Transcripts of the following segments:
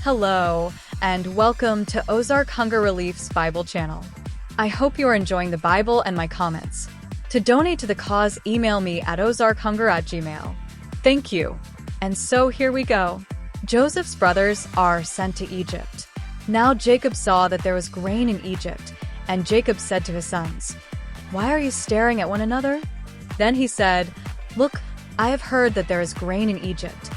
Hello, and welcome to Ozark Hunger Relief's Bible channel. I hope you are enjoying the Bible and my comments. To donate to the cause, email me at ozarkhunger@gmail. Thank you. And so here we go. Joseph's brothers are sent to Egypt. Now Jacob saw that there was grain in Egypt, and Jacob said to his sons, "Why are you staring at one another?" Then he said, "Look, I have heard that there is grain in Egypt.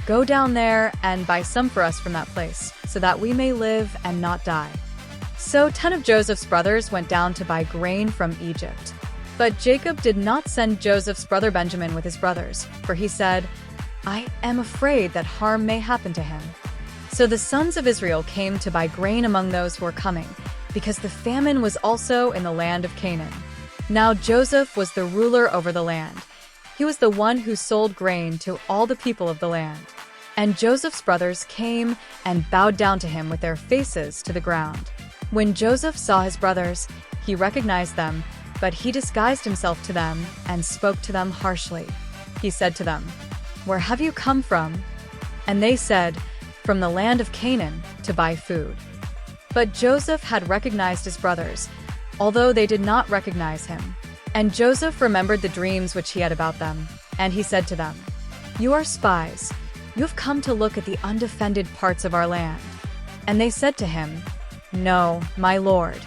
Go down there and buy some for us from that place, so that we may live and not die." So 10 of Joseph's brothers went down to buy grain from Egypt. But Jacob did not send Joseph's brother Benjamin with his brothers, for he said, "I am afraid that harm may happen to him." So the sons of Israel came to buy grain among those who were coming, because the famine was also in the land of Canaan. Now Joseph was the ruler over the land. He was the one who sold grain to all the people of the land. And Joseph's brothers came and bowed down to him with their faces to the ground. When Joseph saw his brothers, he recognized them, but he disguised himself to them and spoke to them harshly. He said to them, "Where have you come from?" And they said, "From the land of Canaan, to buy food." But Joseph had recognized his brothers, although they did not recognize him. And Joseph remembered the dreams which he had about them, and he said to them, "You are spies. You have come to look at the undefended parts of our land." And they said to him, "No, my lord,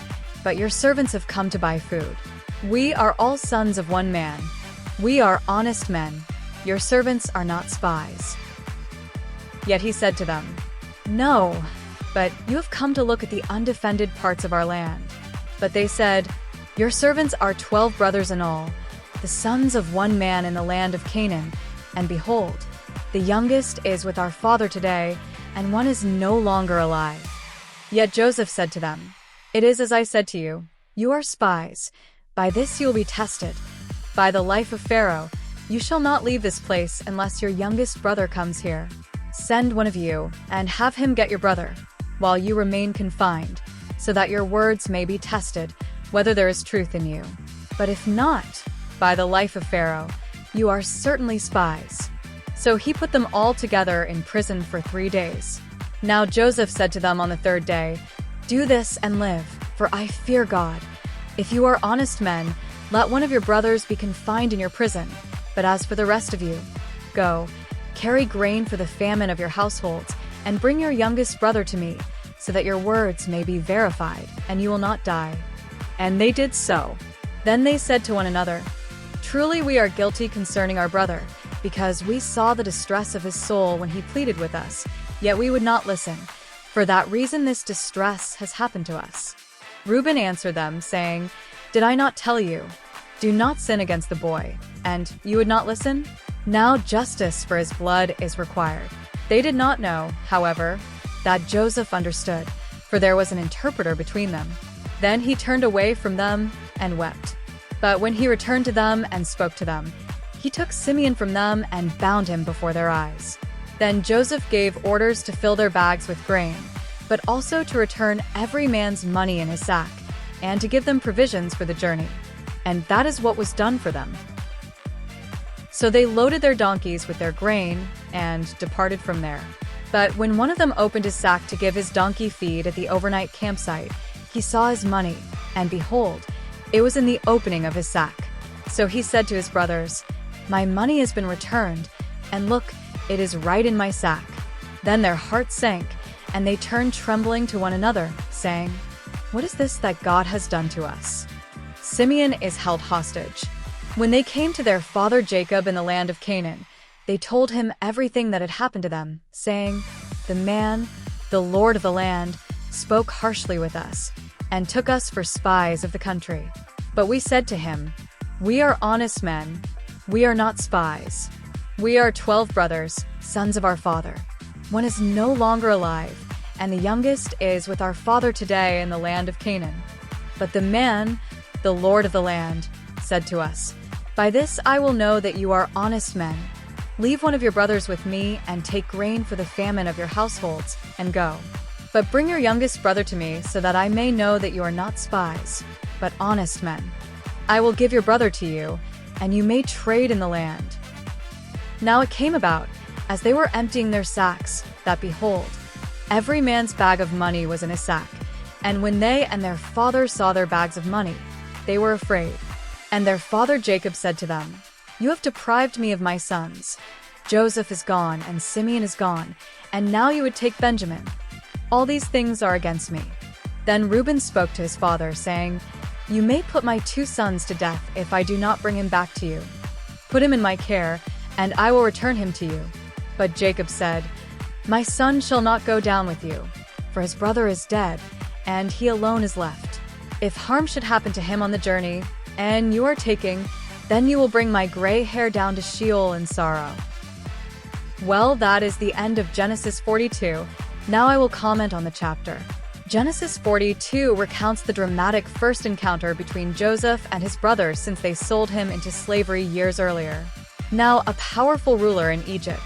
but your servants have come to buy food. We are all sons of one man. We are honest men. Your servants are not spies." Yet he said to them, "No, but you have come to look at the undefended parts of our land." But they said, "Your servants are 12 brothers in all, the sons of one man in the land of Canaan, and behold, the youngest is with our father today, and one is no longer alive." Yet Joseph said to them, "It is as I said to you, you are spies. By this you will be tested. By the life of Pharaoh, you shall not leave this place unless your youngest brother comes here. Send one of you, and have him get your brother, while you remain confined, so that your words may be tested, whether there is truth in you. But if not, by the life of Pharaoh, you are certainly spies." So he put them all together in prison for 3 days. Now Joseph said to them on the 3rd day, "Do this and live, for I fear God. If you are honest men, let one of your brothers be confined in your prison. But as for the rest of you, go, carry grain for the famine of your households, and bring your youngest brother to me, so that your words may be verified, and you will not die." And they did so. Then they said to one another, "Truly we are guilty concerning our brother, because we saw the distress of his soul when he pleaded with us, yet we would not listen. For that reason this distress has happened to us." Reuben answered them, saying, "Did I not tell you, do not sin against the boy, and you would not listen? Now justice for his blood is required." They did not know, however, that Joseph understood, for there was an interpreter between them. Then he turned away from them and wept. But when he returned to them and spoke to them, he took Simeon from them and bound him before their eyes. Then Joseph gave orders to fill their bags with grain, but also to return every man's money in his sack, and to give them provisions for the journey. And that is what was done for them. So they loaded their donkeys with their grain and departed from there. But when one of them opened his sack to give his donkey feed at the overnight campsite, he saw his money, and behold, it was in the opening of his sack. So he said to his brothers, "My money has been returned, and look, it is right in my sack." Then their hearts sank, and they turned trembling to one another, saying, "What is this that God has done to us? Simeon is held hostage." When they came to their father Jacob in the land of Canaan, they told him everything that had happened to them, saying, "The man, the lord of the land, spoke harshly with us, and took us for spies of the country. But we said to him, 'We are honest men. We are not spies. We are 12 brothers, sons of our father. One is no longer alive, and the youngest is with our father today in the land of Canaan.' But the man, the lord of the land, said to us, 'By this I will know that you are honest men. Leave one of your brothers with me, and take grain for the famine of your households, and go. But bring your youngest brother to me, so that I may know that you are not spies, but honest men. I will give your brother to you, and you may trade in the land.' Now it came about, as they were emptying their sacks, that behold, Every man's bag of money was in a sack, and when they and their father saw their bags of money, they were afraid. And their father Jacob said to them, "You have deprived me of my sons. Joseph is gone, and Simeon is gone, and now you would take Benjamin. All these things are against me." Then Reuben spoke to his father, saying, "You may put my 2 sons to death if I do not bring him back to you. Put him in my care, and I will return him to you." But Jacob said, "My son shall not go down with you, for his brother is dead, and he alone is left. If harm should happen to him on the journey, and you are taking, then you will bring my gray hair down to Sheol in sorrow." Well, that is the end of Genesis 42. Now I will comment on the chapter. Genesis 42 recounts the dramatic first encounter between Joseph and his brothers since they sold him into slavery years earlier. Now a powerful ruler in Egypt,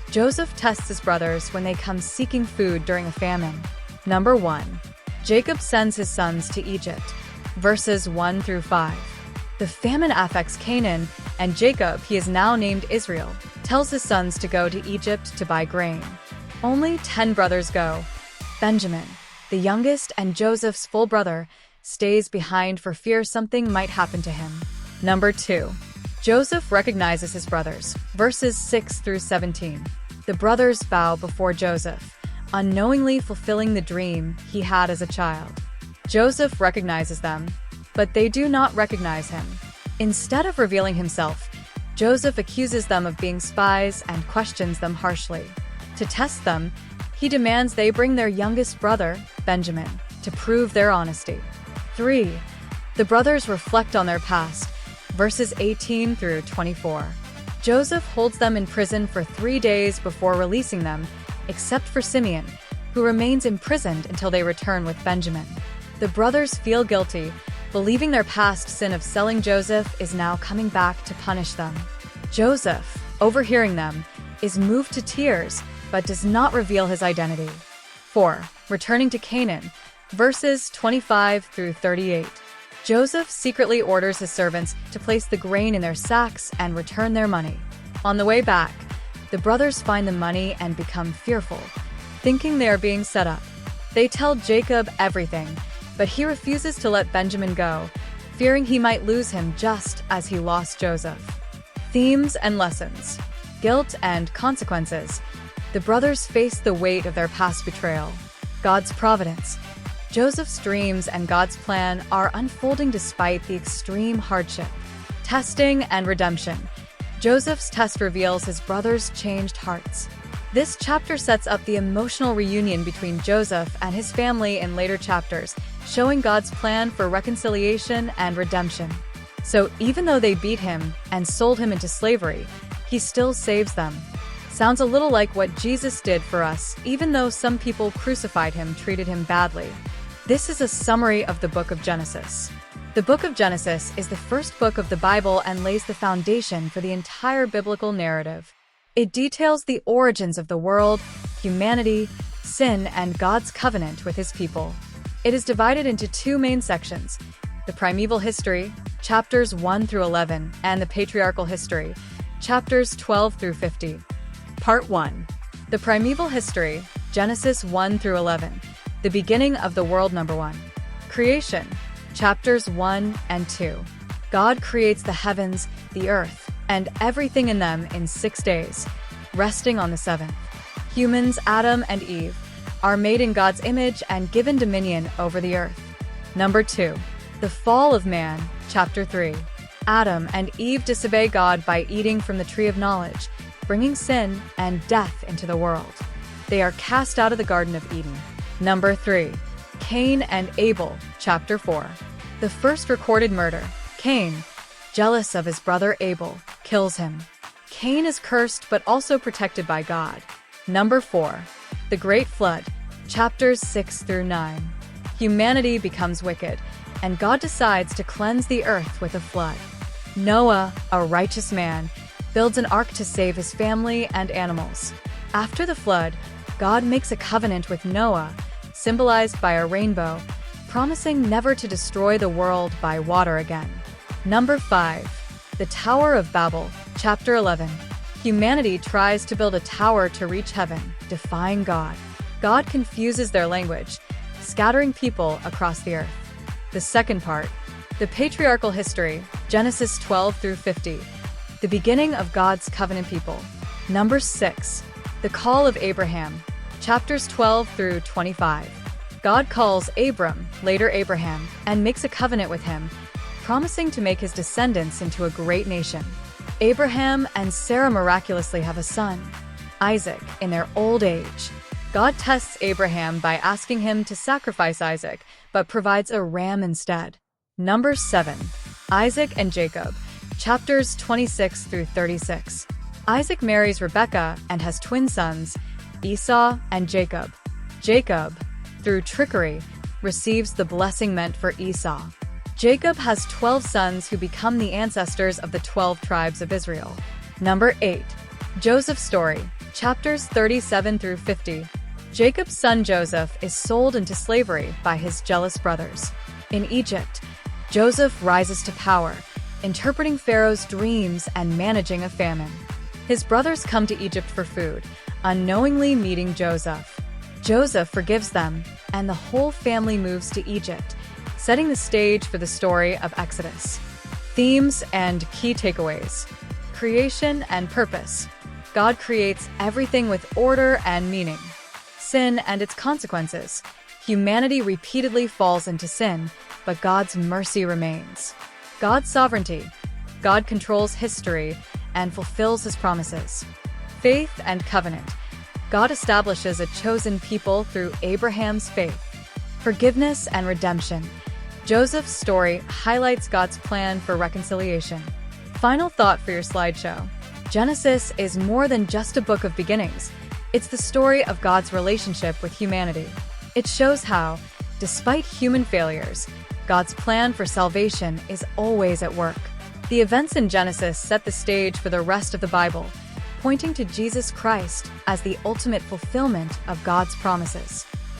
Joseph tests his brothers when they come seeking food during a famine. Number 1. Jacob sends his sons to Egypt. Verses 1 through 5. The famine affects Canaan, and Jacob, he is now named Israel, tells his sons to go to Egypt to buy grain. Only 10 brothers go. Benjamin, the youngest and Joseph's full brother, stays behind for fear something might happen to him. Number 2. Joseph recognizes his brothers. Verses 6 through 17. The brothers bow before Joseph, unknowingly fulfilling the dream he had as a child. Joseph recognizes them, but they do not recognize him. Instead of revealing himself, Joseph accuses them of being spies and questions them harshly. To test them, he demands they bring their youngest brother, Benjamin, to prove their honesty. 3. The brothers reflect on their past. Verses 18 through 24. Joseph holds them in prison for 3 days before releasing them, except for Simeon, who remains imprisoned until they return with Benjamin. The brothers feel guilty, believing their past sin of selling Joseph is now coming back to punish them. Joseph, overhearing them, is moved to tears, but does not reveal his identity. 4. Returning to Canaan. Verses 25 through 38. Joseph secretly orders his servants to place the grain in their sacks and return their money. On the way back, the brothers find the money and become fearful, thinking they are being set up. They tell Jacob everything, but he refuses to let Benjamin go, fearing he might lose him just as he lost Joseph. Themes and lessons. Guilt and consequences. The brothers face the weight of their past betrayal. God's providence. Joseph's dreams and God's plan are unfolding despite the extreme hardship. Testing and redemption. Joseph's test reveals his brothers' changed hearts. This chapter sets up the emotional reunion between Joseph and his family in later chapters, showing God's plan for reconciliation and redemption. So even though they beat him and sold him into slavery, he still saves them. Sounds a little like what Jesus did for us, even though some people crucified him, treated him badly. This is a summary of the book of Genesis. The book of Genesis is the first book of the Bible and lays the foundation for the entire biblical narrative. It details the origins of the world, humanity, sin, and God's covenant with his people. It is divided into 2 main sections: the primeval history, chapters 1 through 11, and the patriarchal history, chapters 12 through 50. Part 1. The primeval history, Genesis 1 through 11. The beginning of the world. Number 1. Creation, chapters 1 and 2. God creates the heavens, the earth, and everything in them in 6 days, resting on the 7th. Humans, Adam and Eve, are made in God's image and given dominion over the earth. Number 2. The fall of man, chapter 3. Adam and Eve disobey God by eating from the tree of knowledge, bringing sin and death into the world. They are cast out of the Garden of Eden. Number 3. Cain and Abel, chapter 4. The first recorded murder. Cain, jealous of his brother Abel, kills him. Cain is cursed but also protected by God. Number 4. The Great Flood, chapters 6 through 9. Humanity becomes wicked, and God decides to cleanse the earth with a flood. Noah, a righteous man, builds an ark to save his family and animals. After the flood, God makes a covenant with Noah, symbolized by a rainbow, promising never to destroy the world by water again. Number 5. The Tower of Babel, chapter 11. Humanity tries to build a tower to reach heaven, defying God. God confuses their language, scattering people across the earth. The second part, the patriarchal history, Genesis 12 through 50. The beginning of God's covenant people. Number 6, the call of Abraham, chapters 12 through 25. God calls Abram, later Abraham, and makes a covenant with him, promising to make his descendants into a great nation. Abraham and Sarah miraculously have a son, Isaac, in their old age. God tests Abraham by asking him to sacrifice Isaac, but provides a ram instead. Number 7, Isaac and Jacob, chapters 26 through 36. Isaac marries Rebekah and has twin sons, Esau and Jacob. Jacob, through trickery, receives the blessing meant for Esau. Jacob has 12 sons who become the ancestors of the 12 tribes of Israel. Number 8, Joseph's story, chapters 37 through 50. Jacob's son Joseph is sold into slavery by his jealous brothers. In Egypt, Joseph rises to power, interpreting Pharaoh's dreams and managing a famine. His brothers come to Egypt for food, unknowingly meeting Joseph. Joseph forgives them, and the whole family moves to Egypt, setting the stage for the story of Exodus. Themes and key takeaways. Creation and purpose. God creates everything with order and meaning. Sin and its consequences. Humanity repeatedly falls into sin, but God's mercy remains. God's sovereignty. God controls history and fulfills his promises. Faith and covenant. God establishes a chosen people through Abraham's faith. Forgiveness and redemption. Joseph's story highlights God's plan for reconciliation. Final thought for your slideshow. Genesis is more than just a book of beginnings. It's the story of God's relationship with humanity. It shows how, despite human failures, God's plan for salvation is always at work. The events in Genesis set the stage for the rest of the Bible, pointing to Jesus Christ as the ultimate fulfillment of God's promises.